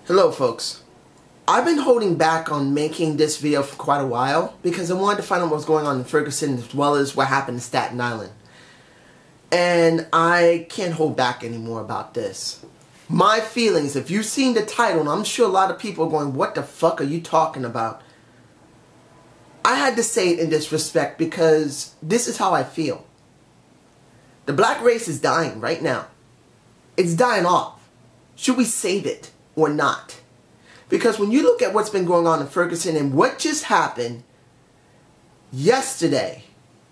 Hello folks. I've been holding back on making this video for quite a while because I wanted to find out what was going on in Ferguson as well as what happened in Staten Island. And I can't hold back anymore about this. My feelings, if you've seen the title, and I'm sure a lot of people are going, what the fuck are you talking about? I had to say it in this respect because this is how I feel. The black race is dying right now. It's dying off. Should we save it or not? Because when you look at what's been going on in Ferguson and what just happened yesterday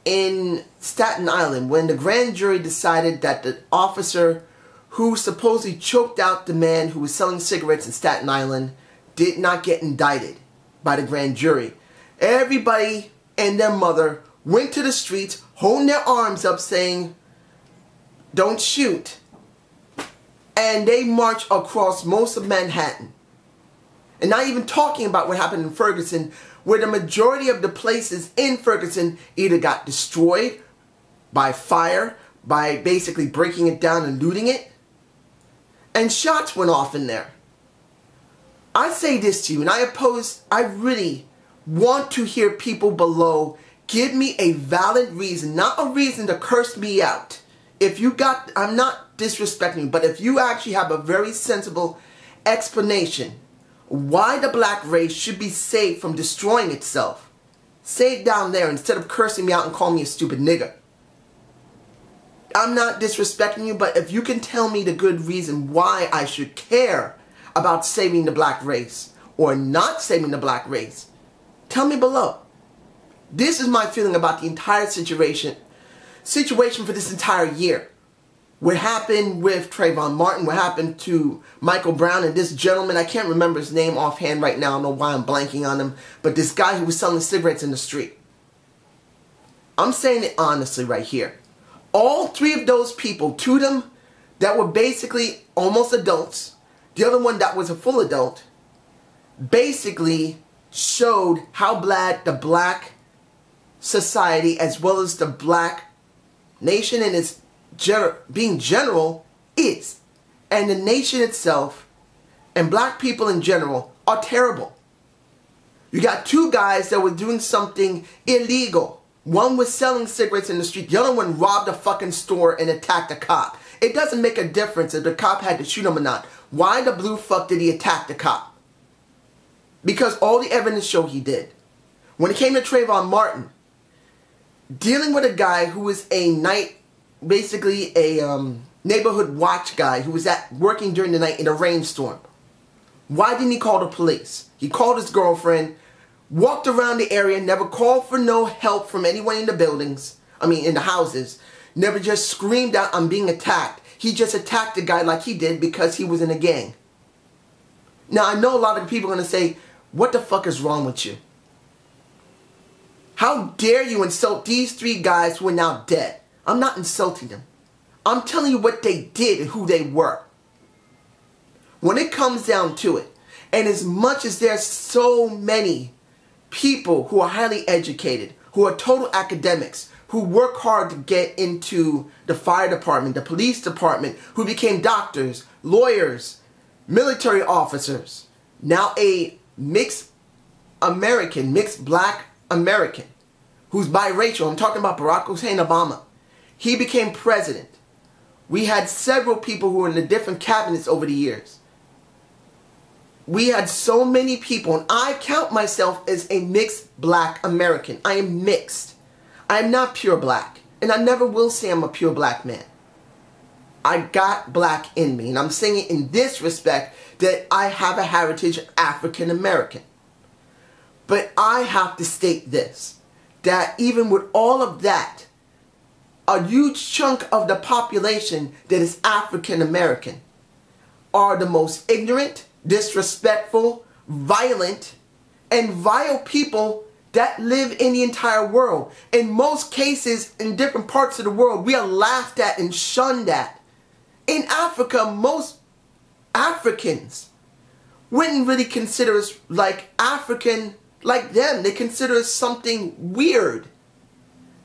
in Staten Island when the grand jury decided that the officer who supposedly choked out the man who was selling cigarettes in Staten Island did not get indicted by the grand jury. Everybody and their mother went to the streets holding their arms up saying, "Don't shoot." And they marched across most of Manhattan. And not even talking about what happened in Ferguson, where the majority of the places in Ferguson either got destroyed by fire, by basically breaking it down and looting it, and shots went off in there. I say this to you, and I really want to hear people below give me a valid reason, not a reason to curse me out. If you got, I'm not disrespecting you, but if you actually have a very sensible explanation why the black race should be saved from destroying itself, say it down there instead of cursing me out and calling me a stupid nigger. I'm not disrespecting you, but if you can tell me the good reason why I should care about saving the black race or not saving the black race, tell me below. This is my feeling about the entire situation for this entire year. What happened with Trayvon Martin, what happened to Michael Brown, and this gentleman, I can't remember his name offhand right now, I don't know why I'm blanking on him, but this guy who was selling cigarettes in the street. I'm saying it honestly right here. All three of those people, two of them that were basically almost adults, the other one that was a full adult, basically showed how bad the black society as well as the black nation and its being general is. And the nation itself and black people in general are terrible. You got two guys that were doing something illegal. One was selling cigarettes in the street. The other one robbed a fucking store and attacked a cop. It doesn't make a difference if the cop had to shoot him or not. Why the blue fuck did he attack the cop? Because all the evidence showed he did. When it came to Trayvon Martin, dealing with a guy who was basically a neighborhood watch guy who was working during the night in a rainstorm. Why didn't he call the police? He called his girlfriend, walked around the area, never called for no help from anyone in the buildings, in the houses, never just screamed out, "I'm being attacked." He just attacked the guy like he did because he was in a gang. Now, I know a lot of people are going to say, what the fuck is wrong with you? How dare you insult these three guys who are now dead? I'm not insulting them. I'm telling you what they did and who they were. When it comes down to it, and as much as there's so many people who are highly educated, who are total academics, who work hard to get into the fire department, the police department, who became doctors, lawyers, military officers, now a mixed black American, who's biracial. I'm talking about Barack Hussein Obama. He became president. We had several people who were in the different cabinets over the years. We had so many people, and I count myself as a mixed black American. I am mixed. I am not pure black, and I never will say I'm a pure black man. I got black in me, and I'm saying it in this respect that I have a heritage of African American. But I have to state this, that even with all of that, a huge chunk of the population that is African American are the most ignorant, disrespectful, violent, and vile people that live in the entire world. In most cases, in different parts of the world, we are laughed at and shunned at. In Africa, most Africans wouldn't really consider us like African like them. They consider us something weird.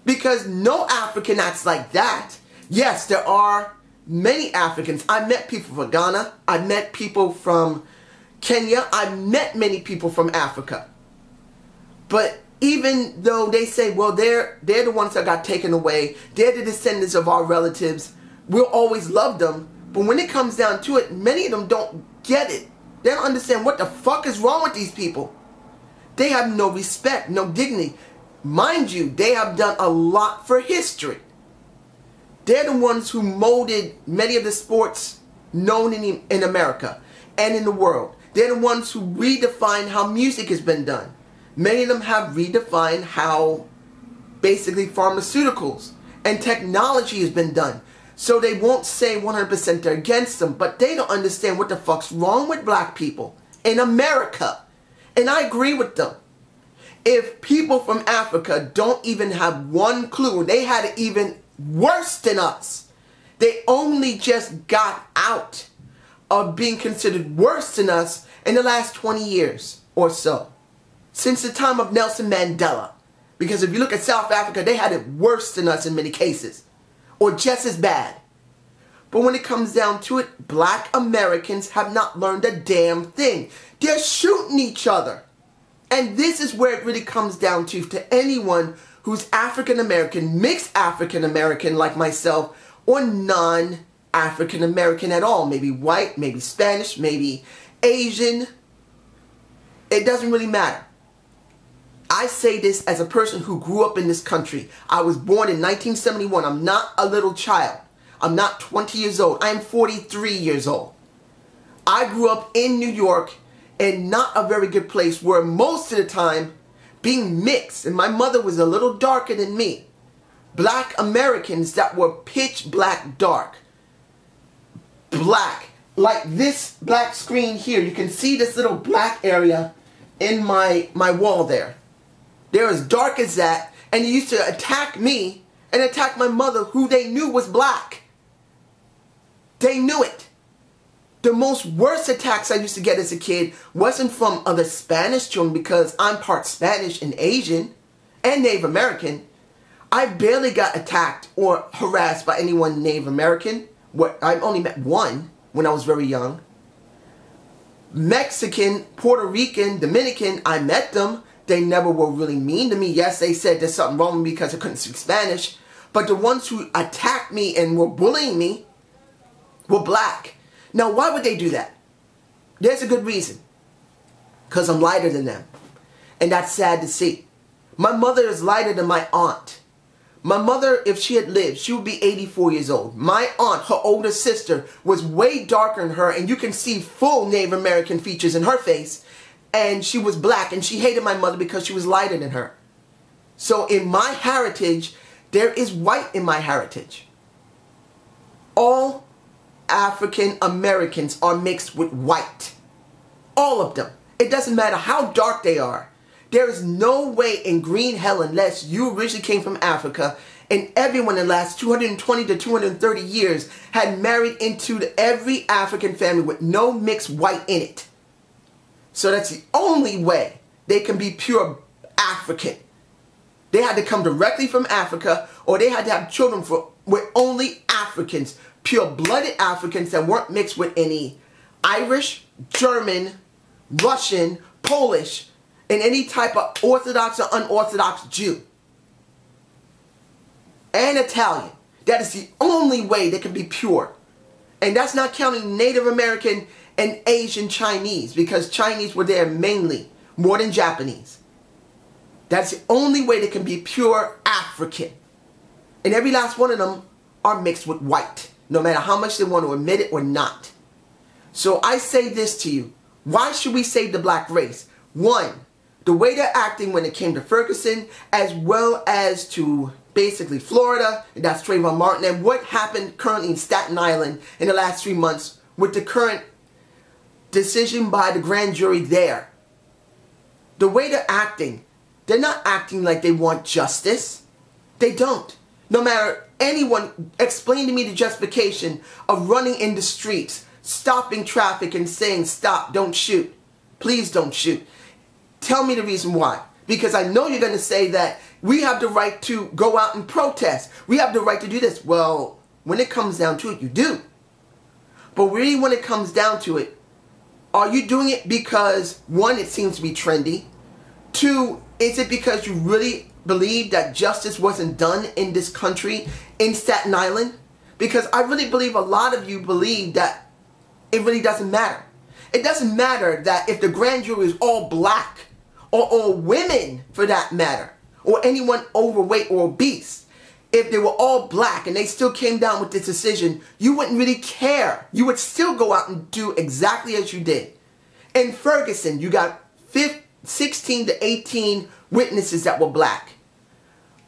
Because no African acts like that. Yes, there are many Africans. I met people from Ghana. I met people from Kenya. I've met many people from Africa. But even though they say, well, they're the ones that got taken away, they're the descendants of our relatives, we'll always love them. But when it comes down to it, many of them don't get it. They don't understand what the fuck is wrong with these people. They have no respect, no dignity. Mind you, they have done a lot for history. They're the ones who molded many of the sports known in America and in the world. They're the ones who redefined how music has been done. Many of them have redefined how basically pharmaceuticals and technology has been done. So they won't say 100% they're against them, but they don't understand what the fuck's wrong with black people in America. And I agree with them. If people from Africa don't even have one clue, they had it even worse than us. They only just got out of being considered worse than us in the last 20 years or so. Since the time of Nelson Mandela. Because if you look at South Africa, they had it worse than us in many cases. Or just as bad. But when it comes down to it, black Americans have not learned a damn thing. They're shooting each other. And this is where it really comes down to anyone who's African American, mixed African American like myself, or non-African American at all. Maybe white, maybe Spanish, maybe Asian. It doesn't really matter. I say this as a person who grew up in this country. I was born in 1971. I'm not a little child. I'm not 20 years old. I am 43 years old. I grew up in New York in not a very good place where most of the time being mixed, and my mother was a little darker than me. Black Americans that were pitch black dark. Black. Like this black screen here. You can see this little black area in my wall there. They're as dark as that, and they used to attack me and attack my mother, who they knew was black. They knew it. The most worst attacks I used to get as a kid wasn't from other Spanish children, because I'm part Spanish and Asian and Native American. I barely got attacked or harassed by anyone Native American. I only met one when I was very young. Mexican, Puerto Rican, Dominican, I met them. They never were really mean to me. Yes, they said there's something wrong with me because I couldn't speak Spanish. But the ones who attacked me and were bullying me were black. Now, why would they do that? There's a good reason. Because I'm lighter than them. And that's sad to see. My mother is lighter than my aunt. My mother, if she had lived, she would be 84 years old. My aunt, her older sister, was way darker than her, and you can see full Native American features in her face. And she was black, and she hated my mother because she was lighter than her. So in my heritage, there is white in my heritage. All African Americans are mixed with white. All of them. It doesn't matter how dark they are. There is no way in green hell, unless you originally came from Africa, and everyone in the last 220 to 230 years had married into every African family with no mixed white in it. So that's the only way they can be pure African. They had to come directly from Africa, or they had to have children with only Africans, pure-blooded Africans that weren't mixed with any Irish, German, Russian, Polish, and any type of Orthodox or unorthodox Jew. And Italian. That is the only way they can be pure. And that's not counting Native American and Asian Chinese, because Chinese were there mainly, more than Japanese. That's the only way they can be pure African. And every last one of them are mixed with white, no matter how much they want to admit it or not. So I say this to you. Why should we save the black race? One, the way they're acting when it came to Ferguson, as well as to basically Florida, and that's Trayvon Martin, and what happened currently in Staten Island in the last 3 months with the current decision by the grand jury there. The way they're acting, they're not acting like they want justice. They don't. No matter anyone explain to me the justification of running in the streets, stopping traffic and saying, stop, don't shoot. Please don't shoot. Tell me the reason why. Because I know you're going to say that we have the right to go out and protest. We have the right to do this. Well, when it comes down to it, you do. But really when it comes down to it, Are you doing it because, one, it seems to be trendy? Two, is it because you really believe that justice wasn't done in this country, in Staten Island? Because I really believe a lot of you believe that it really doesn't matter. It doesn't matter that if the grand jury is all black, or all women for that matter, or anyone overweight or obese. If they were all black and they still came down with this decision, you wouldn't really care. You would still go out and do exactly as you did. In Ferguson, you got 16 to 18 witnesses that were black.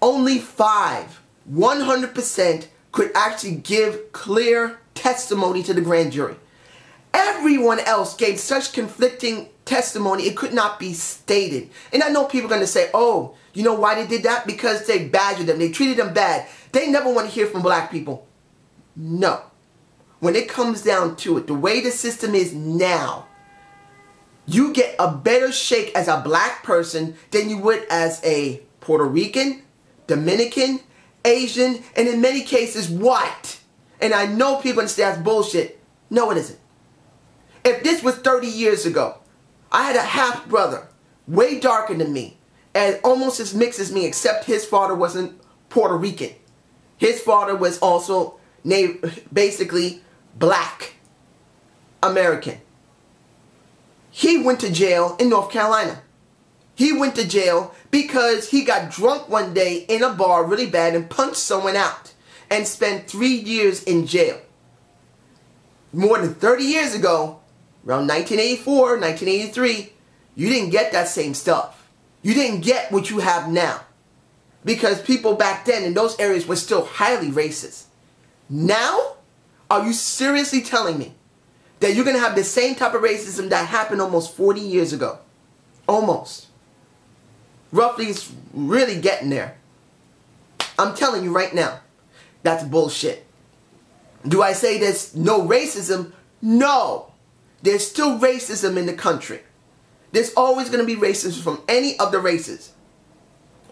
Only 5, 100%, could actually give clear testimony to the grand jury. Everyone else gave such conflicting testimony, it could not be stated. And I know people are going to say, oh, you know why they did that? Because they badgered them. They treated them bad. They never want to hear from black people. No. When it comes down to it, the way the system is now, you get a better shake as a black person than you would as a Puerto Rican, Dominican, Asian, and in many cases, white. And I know people are going to say that's bullshit. No, it isn't. If this was 30 years ago, I had a half brother, way darker than me, and almost as mixed as me, except his father wasn't Puerto Rican. His father was also basically black American. He went to jail in North Carolina. He went to jail because he got drunk one day in a bar really bad and punched someone out and spent 3 years in jail. More than 30 years ago, around 1984, 1983, you didn't get that same stuff. You didn't get what you have now. Because people back then in those areas were still highly racist. Now, are you seriously telling me that you're going to have the same type of racism that happened almost 40 years ago? Almost. Roughly, it's really getting there. I'm telling you right now, that's bullshit. Do I say there's no racism? No. There's still racism in the country. There's always going to be racism from any of the races.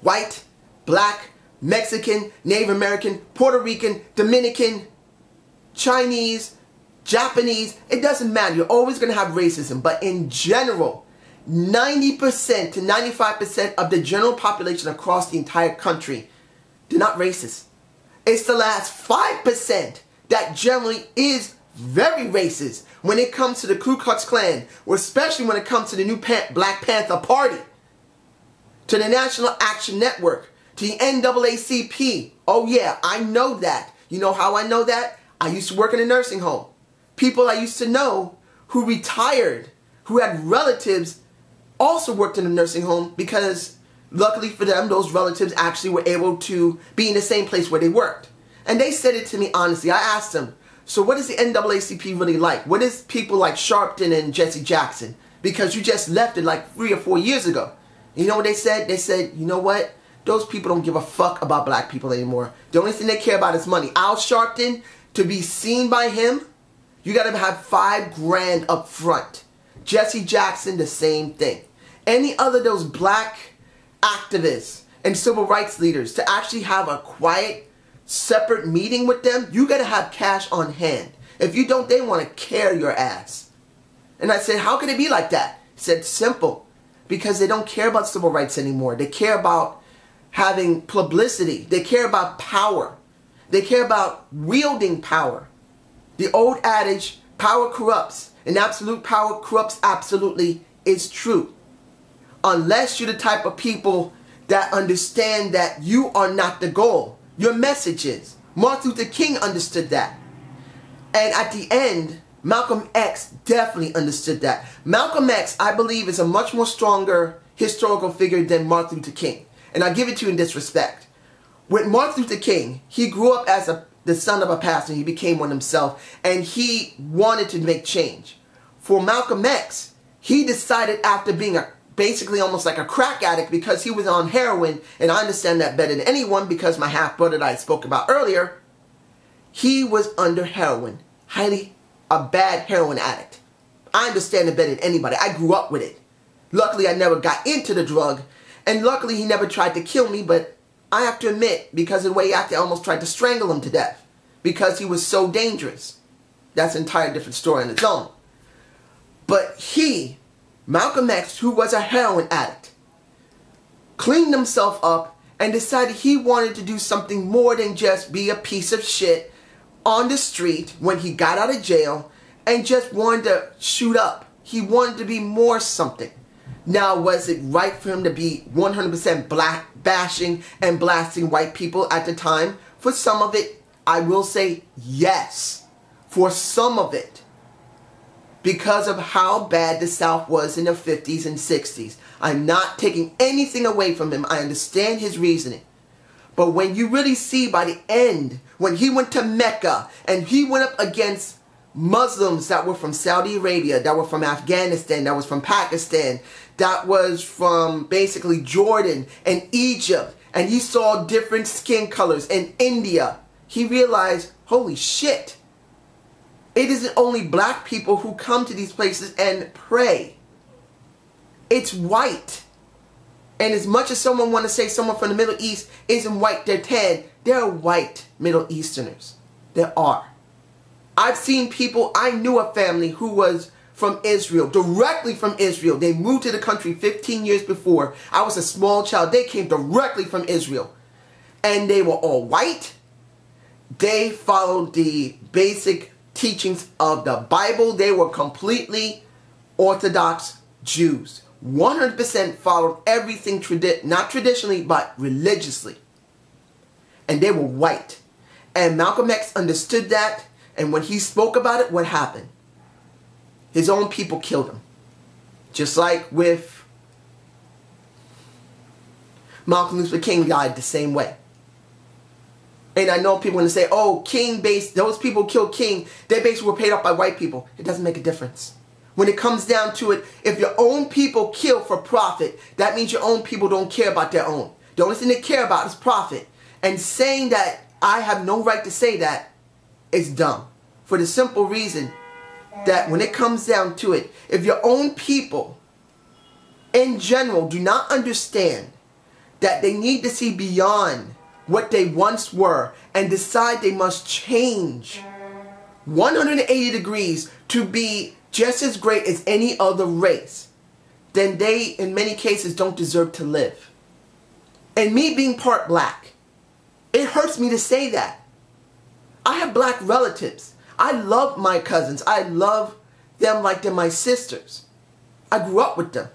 White, black, Mexican, Native American, Puerto Rican, Dominican, Chinese, Japanese. It doesn't matter. You're always going to have racism. But in general, 90% to 95% of the general population across the entire country, they're not racist. It's the last 5% that generally is very racist when it comes to the Ku Klux Klan, or especially when it comes to the new Black Panther Party, to the National Action Network, to the NAACP. Oh yeah, I know that. You know how I know that? I used to work in a nursing home. People I used to know who retired, who had relatives, also worked in a nursing home because luckily for them, those relatives actually were able to be in the same place where they worked. And they said it to me honestly. I asked them, so what is the NAACP really like? What is people like Sharpton and Jesse Jackson? Because you just left it like 3 or 4 years ago. You know what they said? They said, you know what? Those people don't give a fuck about black people anymore. The only thing they care about is money. Al Sharpton, to be seen by him, you got to have $5 grand up front. Jesse Jackson, the same thing. Any other of those black activists and civil rights leaders, to actually have a quiet, separate meeting with them, you got to have cash on hand. If you don't, they want to carry your ass. And I said, how can it be like that? He said, simple. Because they don't care about civil rights anymore. They care about having publicity. They care about power. They care about wielding power. The old adage, power corrupts, and absolute power corrupts absolutely, is true. Unless you're the type of people that understand that you are not the goal. Your message is. Martin Luther King understood that. And at the end, Malcolm X definitely understood that. Malcolm X, I believe, is a much more stronger historical figure than Martin Luther King. And I give it to you in this respect. With Martin Luther King, he grew up as the son of a pastor. He became one himself. And he wanted to make change. For Malcolm X, he decided after being basically almost like a crack addict, because he was on heroin, and I understand that better than anyone because my half-brother that I spoke about earlier, he was under heroin. Highly a bad heroin addict. I understand it better than anybody. I grew up with it. Luckily, I never got into the drug, and luckily he never tried to kill me, but I have to admit, because of the way he acted, I almost tried to strangle him to death because he was so dangerous. That's an entirely different story on its own. But he, Malcolm X, who was a heroin addict, cleaned himself up and decided he wanted to do something more than just be a piece of shit on the street when he got out of jail and just wanted to shoot up. He wanted to be more something. Now, was it right for him to be 100% black bashing and blasting white people at the time? For some of it, I will say yes. For some of it. Because of how bad the South was in the 50s and 60s. I'm not taking anything away from him. I understand his reasoning. But when you really see by the end, when he went to Mecca and he went up against Muslims that were from Saudi Arabia, that were from Afghanistan, that was from Pakistan, that was from basically Jordan and Egypt, and he saw different skin colors in India, he realized, holy shit, it isn't only black people who come to these places and pray. It's white. And as much as someone want to say someone from the Middle East isn't white, they're tan, they're white Middle Easterners. There are. I've seen people, I knew a family who was from Israel, directly from Israel. They moved to the country 15 years before. I was a small child. They came directly from Israel. And they were all white. They followed the basic teachings of the Bible. They were completely Orthodox Jews. 100% followed everything, not traditionally, but religiously. And they were white. And Malcolm X understood that. And when he spoke about it, what happened? His own people killed him. Just like with Martin Luther King died the same way. And I know people want to say, oh, those people killed King, they basically were paid off by white people. It doesn't make a difference. When it comes down to it, if your own people kill for profit, that means your own people don't care about their own. The only thing they care about is profit. And saying that I have no right to say that is dumb. For the simple reason that when it comes down to it, if your own people in general do not understand that they need to see beyond what they once were and decide they must change 180 degrees to be just as great as any other race, then they, in many cases, don't deserve to live. And me being part black, it hurts me to say that. I have black relatives. I love my cousins. I love them like they're my sisters. I grew up with them.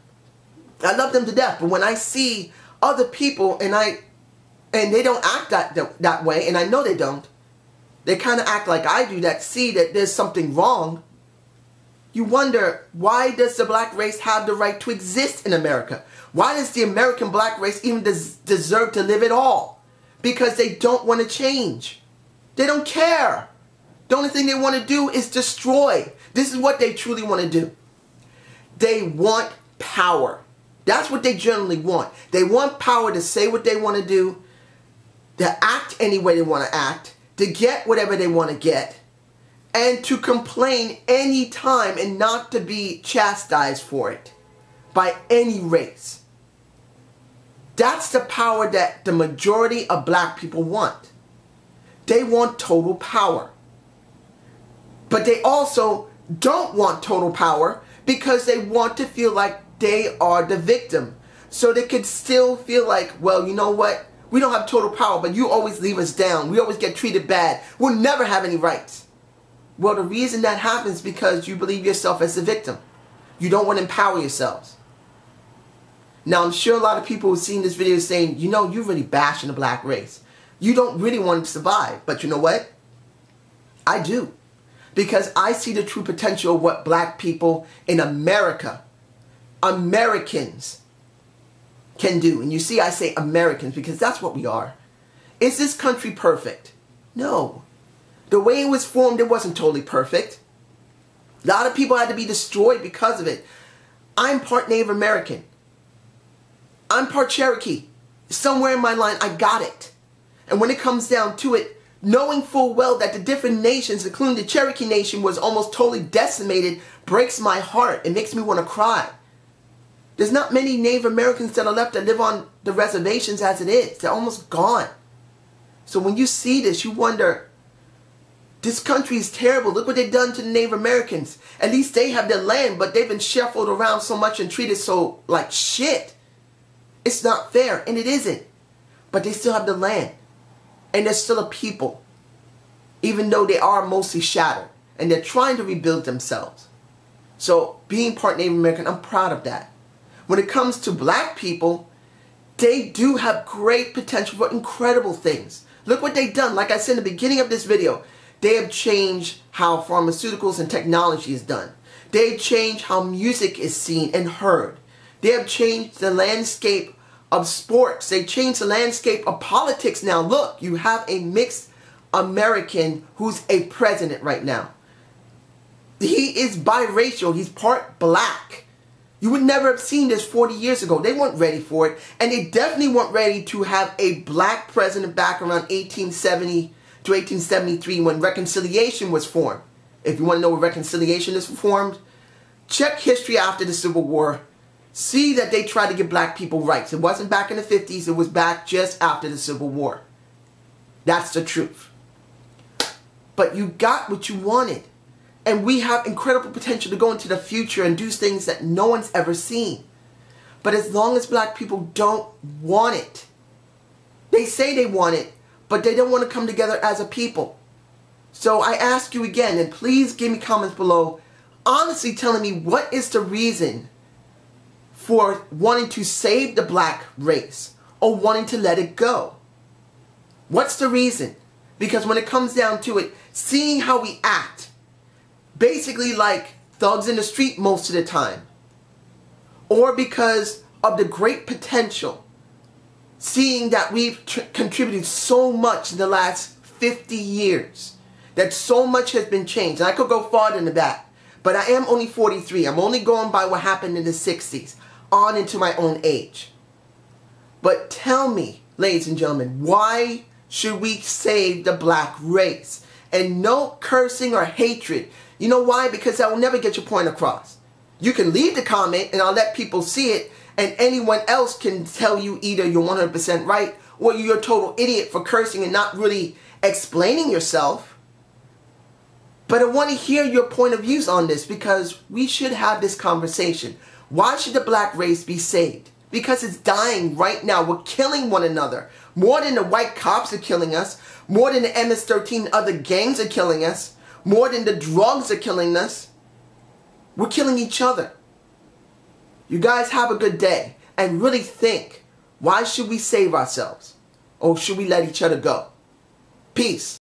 I love them to death. But when I see other people and they don't act that way, and I know they don't, they kind of act like I do, that see that there's something wrong. You wonder, why does the black race have the right to exist in America? Why does the American black race even deserve to live at all? Because they don't want to change. They don't care. The only thing they want to do is destroy. This is what they truly want to do. They want power. That's what they generally want. They want power to say what they want to do, to act any way they want to act, to get whatever they want to get, and to complain any time and not to be chastised for it by any race. That's the power that the majority of black people want. They want total power. But they also don't want total power because they want to feel like they are the victim. So they could still feel like, well, you know what? We don't have total power, but you always leave us down. We always get treated bad. We'll never have any rights. Well, the reason that happens is because you believe yourself as the victim. You don't want to empower yourselves. Now, I'm sure a lot of people who've seen this video saying, you know, you're really bashing the black race. You don't really want to survive. But you know what? I do. Because I see the true potential of what black people in America, Americans, can do. And you see, I say Americans because that's what we are. Is this country perfect? No. The way it was formed, it wasn't totally perfect. A lot of people had to be destroyed because of it. I'm part Native American. I'm part Cherokee. Somewhere in my line, I got it. And when it comes down to it, knowing full well that the different nations, including the Cherokee Nation, was almost totally decimated, breaks my heart. It makes me want to cry. There's not many Native Americans that are left that live on the reservations as it is. They're almost gone. So when you see this, you wonder, This country is terrible. Look what they've done to the Native Americans. At least they have their land, but they've been shuffled around so much and treated so like shit. It's not fair, and it isn't. But they still have the land. And they're still a people. Even though they are mostly shattered. And they're trying to rebuild themselves. So, being part Native American, I'm proud of that. When it comes to black people, they do have great potential for incredible things. Look what they've done. Like I said in the beginning of this video, they have changed how pharmaceuticals and technology is done. They've changed how music is seen and heard. They have changed the landscape of sports. They changed the landscape of politics now. Look, you have a mixed American who's a president right now. He is biracial. He's part black. You would never have seen this 40 years ago. They weren't ready for it. And they definitely weren't ready to have a black president back around 1870 to 1873 when reconciliation was formed. If you want to know where reconciliation is formed, check history after the Civil War. See that they tried to give black people rights. It wasn't back in the 50s. It was back just after the Civil War. That's the truth. But you got what you wanted. And we have incredible potential to go into the future and do things that no one's ever seen. But as long as black people don't want it, they say they want it, but they don't want to come together as a people. So I ask you again, and please give me comments below, honestly telling me what is the reason for wanting to save the black race or wanting to let it go? What's the reason? Because when it comes down to it, seeing how we act, basically like thugs in the street most of the time, or because of the great potential, seeing that we've contributed so much in the last 50 years, that so much has been changed. And I could go farther than that, but I am only 43. I'm only going by what happened in the 60s, on into my own age. But tell me, ladies and gentlemen, why should we save the black race? And no cursing or hatred. You know why? Because that will never get your point across. You can leave the comment and I'll let people see it, and anyone else can tell you either you're 100% right or you're a total idiot for cursing and not really explaining yourself. But I want to hear your point of views on this, because we should have this conversation. Why should the black race be saved? Because it's dying right now. We're killing one another. More than the white cops are killing us. More than the MS-13 other gangs are killing us. More than the drugs are killing us. We're killing each other. You guys have a good day. And really think, why should we save ourselves? Or should we let each other go? Peace.